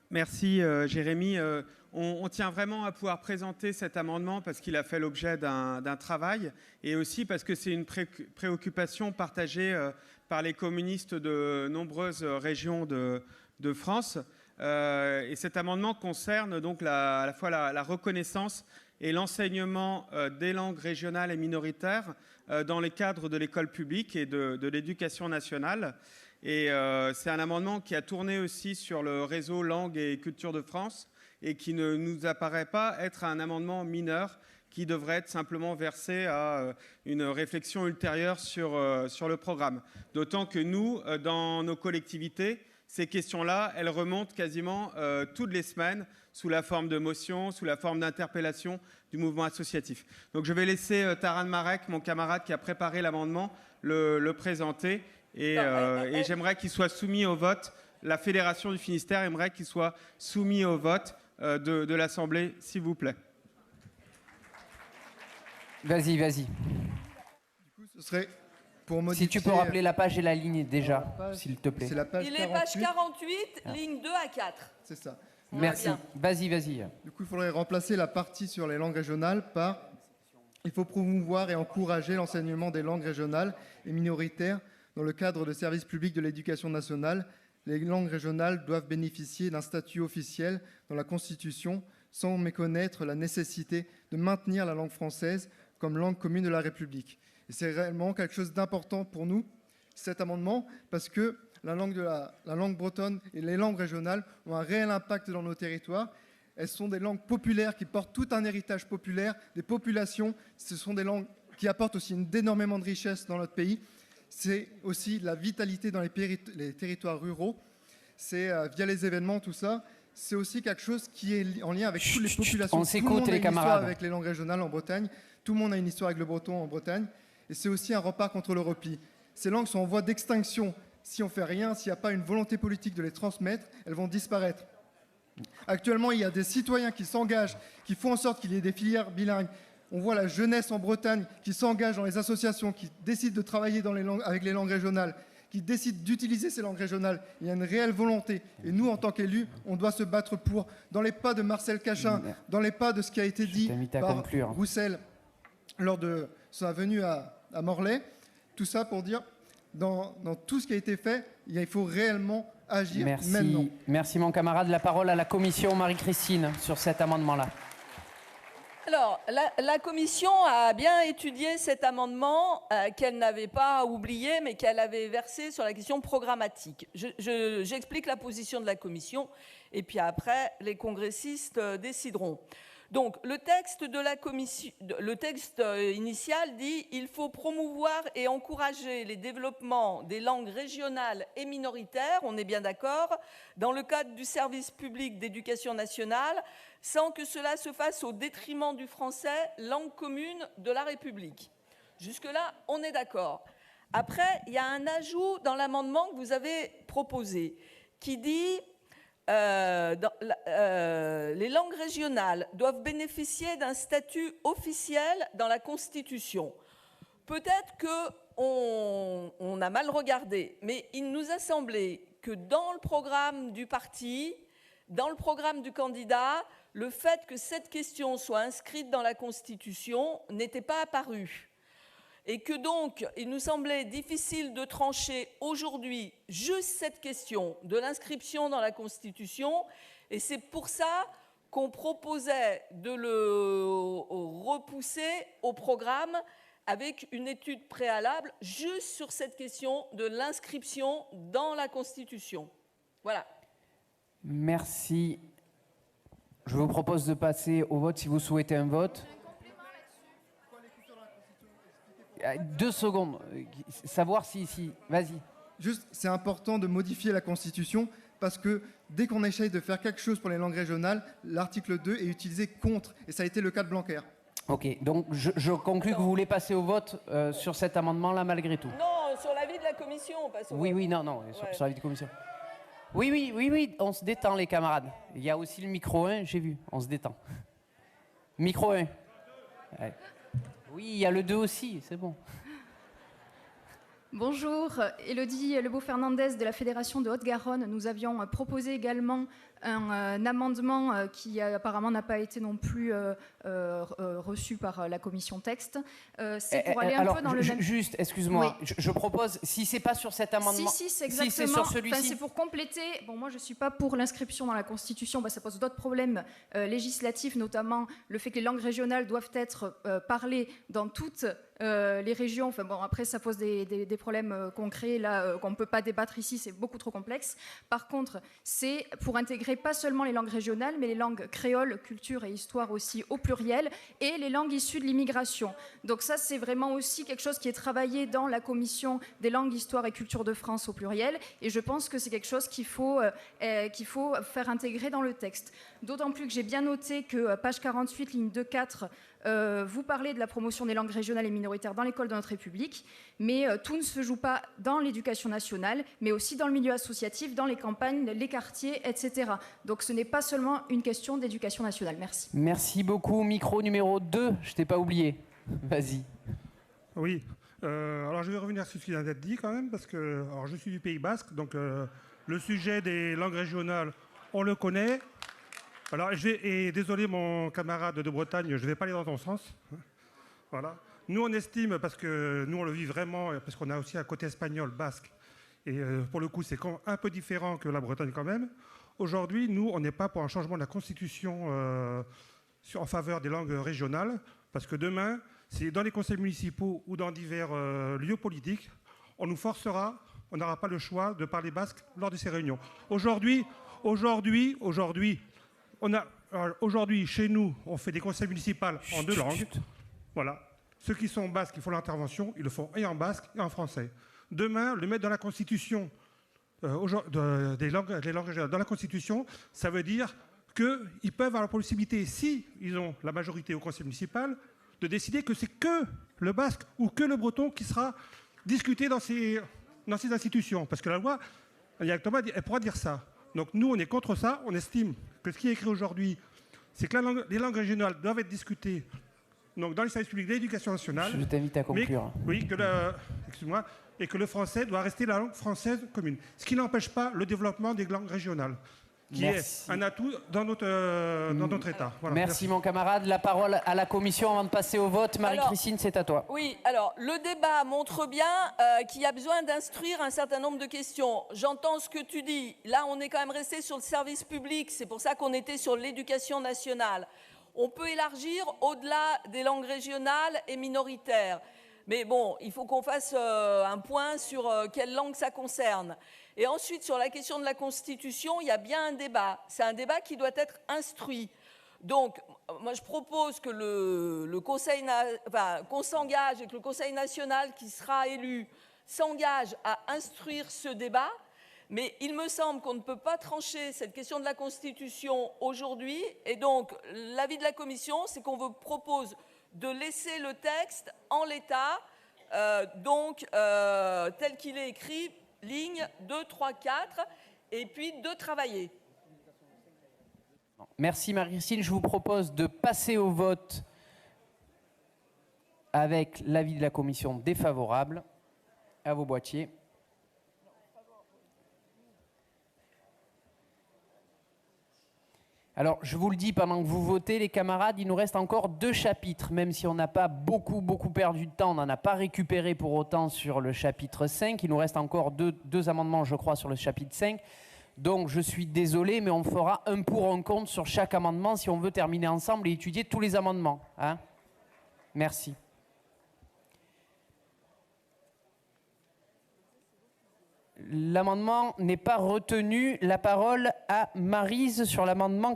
Merci Jérémy. On tient vraiment à pouvoir présenter cet amendement parce qu'il a fait l'objet d'un travail et aussi parce que c'est une préoccupation partagée par les communistes de nombreuses régions de France. Et cet amendement concerne donc à la fois la reconnaissance et l'enseignement des langues régionales et minoritaires dans les cadres de l'école publique et de l'éducation nationale. Et c'est un amendement qui a tourné aussi sur le réseau Langue et Culture de France et qui ne nous apparaît pas être un amendement mineur qui devrait être simplement versé à une réflexion ultérieure sur le programme. D'autant que nous, dans nos collectivités, ces questions-là, elles remontent quasiment toutes les semaines sous la forme de motions, sous la forme d'interpellations du mouvement associatif. Donc je vais laisser Taran Marek, mon camarade qui a préparé l'amendement, le présenter. Et j'aimerais qu'il soit soumis au vote. La Fédération du Finistère aimerait qu'il soit soumis au vote de l'Assemblée, s'il vous plaît. Vas-y. Du coup, ce serait pour modifier... Si tu peux rappeler la page et la ligne déjà, s'il te plaît. C'est la page 48. Il est page 48, ligne 2 à 4. C'est ça. Merci. Vas-y. Du coup, il faudrait remplacer la partie sur les langues régionales par « Il faut promouvoir et encourager l'enseignement des langues régionales et minoritaires dans le cadre de services publics de l'éducation nationale. Les langues régionales doivent bénéficier d'un statut officiel dans la Constitution sans méconnaître la nécessité de maintenir la langue française comme langue commune de la République. » Et c'est réellement quelque chose d'important pour nous, cet amendement, parce que la langue bretonne et les langues régionales ont un réel impact dans nos territoires. Elles sont des langues populaires qui portent tout un héritage populaire, des populations. Ce sont des langues qui apportent aussi énormément de richesse dans notre pays. C'est aussi de la vitalité dans les territoires ruraux. C'est via les événements, tout ça. C'est aussi quelque chose qui est en lien avec toutes les populations. On s'écoute, les camarades. Tout le monde a une histoire avec les langues régionales en Bretagne. Tout le monde a une histoire avec le breton en Bretagne. Et c'est aussi un rempart contre le repli. Ces langues sont en voie d'extinction. Si on ne fait rien, s'il n'y a pas une volonté politique de les transmettre, elles vont disparaître. Actuellement, il y a des citoyens qui s'engagent, qui font en sorte qu'il y ait des filières bilingues. On voit la jeunesse en Bretagne qui s'engage dans les associations, qui décide de travailler avec les langues régionales, qui décide d'utiliser ces langues régionales. Il y a une réelle volonté. Et nous, en tant qu'élus, on doit se battre pour, dans les pas de Marcel Cachin, dans les pas de ce qui a été dit par Roussel lors de sa venue à Morlaix. Tout ça pour dire, dans tout ce qui a été fait, il faut réellement agir maintenant. Merci mon camarade. La parole à la commission, Marie-Christine, sur cet amendement-là. Alors, la commission a bien étudié cet amendement qu'elle n'avait pas oublié, mais qu'elle avait versé sur la question programmatique. J'explique la position de la commission, et puis après, les congressistes décideront. Donc, le texte de la commission, le texte initial dit « Il faut promouvoir et encourager les développements des langues régionales et minoritaires, on est bien d'accord, dans le cadre du service public d'éducation nationale, sans que cela se fasse au détriment du français, langue commune de la République. » Jusque-là, on est d'accord. Après, il y a un ajout dans l'amendement que vous avez proposé qui dit les langues régionales doivent bénéficier d'un statut officiel dans la Constitution. Peut-être qu'on a mal regardé, mais il nous a semblé que dans le programme du parti, dans le programme du candidat, le fait que cette question soit inscrite dans la Constitution n'était pas apparu. Et que donc, il nous semblait difficile de trancher aujourd'hui juste cette question de l'inscription dans la Constitution. Et c'est pour ça qu'on proposait de le repousser au programme avec une étude préalable juste sur cette question de l'inscription dans la Constitution. Voilà. Merci. Je vous propose de passer au vote si vous souhaitez un vote. 2 secondes. Savoir si... Vas-y. Juste, c'est important de modifier la Constitution parce que dès qu'on essaye de faire quelque chose pour les langues régionales, l'article 2 est utilisé contre. Et ça a été le cas de Blanquer. Ok, donc je conclus que vous voulez passer au vote sur cet amendement-là malgré tout. Non, sur l'avis de la commission, on passe au vote. Oui, non, sur l'avis de commission. Oui, on se détend les camarades. Il y a aussi le micro 1, j'ai vu, on se détend. Micro 1. Ouais. Oui, il y a le 2 aussi, c'est bon. Bonjour, Élodie Lebeau-Fernandez de la Fédération de Haute-Garonne. Nous avions proposé également un amendement qui apparemment n'a pas été non plus reçu par la commission texte. C'est pour aller un peu dans le même... Juste, excuse-moi, Oui. je propose, si c'est pas sur cet amendement... Si, c'est exactement. Si c'est sur celui-ci... c'est pour compléter. Bon, moi, je suis pas pour l'inscription dans la Constitution. Ça pose d'autres problèmes législatifs, notamment le fait que les langues régionales doivent être parlées dans toutes les régions. Enfin bon, après, ça pose des problèmes concrets là qu'on ne peut pas débattre ici. C'est beaucoup trop complexe. Par contre, c'est pour intégrer pas seulement les langues régionales, mais les langues créoles, culture et histoire aussi au pluriel, et les langues issues de l'immigration. Donc ça, c'est vraiment aussi quelque chose qui est travaillé dans la commission des langues, histoire et culture de France au pluriel, et je pense que c'est quelque chose qu'il faut faire intégrer dans le texte. D'autant plus que j'ai bien noté que page 48, ligne 2-4, vous parlez de la promotion des langues régionales et minoritaires dans l'école de notre République, mais tout ne se joue pas dans l'éducation nationale, mais aussi dans le milieu associatif, dans les campagnes, les quartiers, etc. Donc ce n'est pas seulement une question d'éducation nationale. Merci. Merci beaucoup. Micro numéro 2, je t'ai pas oublié. Vas-y. Oui. Alors je vais revenir sur ce qui vient d'être dit quand même, parce que alors, je suis du Pays Basque, donc le sujet des langues régionales, on le connaît. Alors, et désolé mon camarade de Bretagne, je ne vais pas aller dans ton sens. Voilà. Nous, on estime, parce que nous, on le vit vraiment, parce qu'on a aussi un côté espagnol, basque, et pour le coup, c'est un peu différent que la Bretagne quand même. Aujourd'hui, nous, on n'est pas pour un changement de la Constitution en faveur des langues régionales, parce que demain, c'est dans les conseils municipaux ou dans divers lieux politiques, on nous forcera, on n'aura pas le choix de parler basque lors de ces réunions. Aujourd'hui, chez nous, on fait des conseils municipaux en 2 langues. Voilà. Ceux qui sont basques, qui font l'intervention, ils le font et en basque et en français. Demain, le mettre dans la Constitution, des langues régionales dans la Constitution, ça veut dire qu'ils peuvent avoir la possibilité, si ils ont la majorité au conseil municipal, de décider que c'est que le basque ou que le breton qui sera discuté dans ces institutions. Parce que la loi, directement, elle pourra dire ça. Donc nous, on est contre ça. On estime que ce qui est écrit aujourd'hui, c'est que les langues régionales doivent être discutées donc, dans les services publics de l'éducation nationale. Je t'invite à conclure. Excuse-moi. Et que le français doit rester la langue française commune. Ce qui n'empêche pas le développement des langues régionales, qui est un atout dans notre État. Voilà. Merci mon camarade. La parole à la Commission avant de passer au vote. Marie-Christine, c'est à toi. Oui, alors le débat montre bien qu'il y a besoin d'instruire un certain nombre de questions. J'entends ce que tu dis. Là, on est quand même resté sur le service public. C'est pour ça qu'on était sur l'éducation nationale. On peut élargir au-delà des langues régionales et minoritaires. Mais bon, il faut qu'on fasse un point sur quelle langue ça concerne. Et ensuite, sur la question de la Constitution, il y a bien un débat. C'est un débat qui doit être instruit. Donc, moi, je propose que qu'on s'engage et que le Conseil national qui sera élu s'engage à instruire ce débat. Mais il me semble qu'on ne peut pas trancher cette question de la Constitution aujourd'hui. Et donc, l'avis de la Commission, c'est qu'on vous propose de laisser le texte en l'état, tel qu'il est écrit, ligne 2, 3, 4, et puis de travailler. Merci Marie-Christine. Je vous propose de passer au vote avec l'avis de la Commission défavorable. À vos boîtiers. Alors, je vous le dis, pendant que vous votez, les camarades, il nous reste encore 2 chapitres, même si on n'a pas beaucoup perdu de temps, on n'en a pas récupéré pour autant sur le chapitre 5. Il nous reste encore deux amendements, je crois, sur le chapitre 5. Donc, je suis désolé, mais on fera un pour un contre sur chaque amendement si on veut terminer ensemble et étudier tous les amendements. Hein ? Merci. L'amendement n'est pas retenu. La parole à Maryse sur l'amendement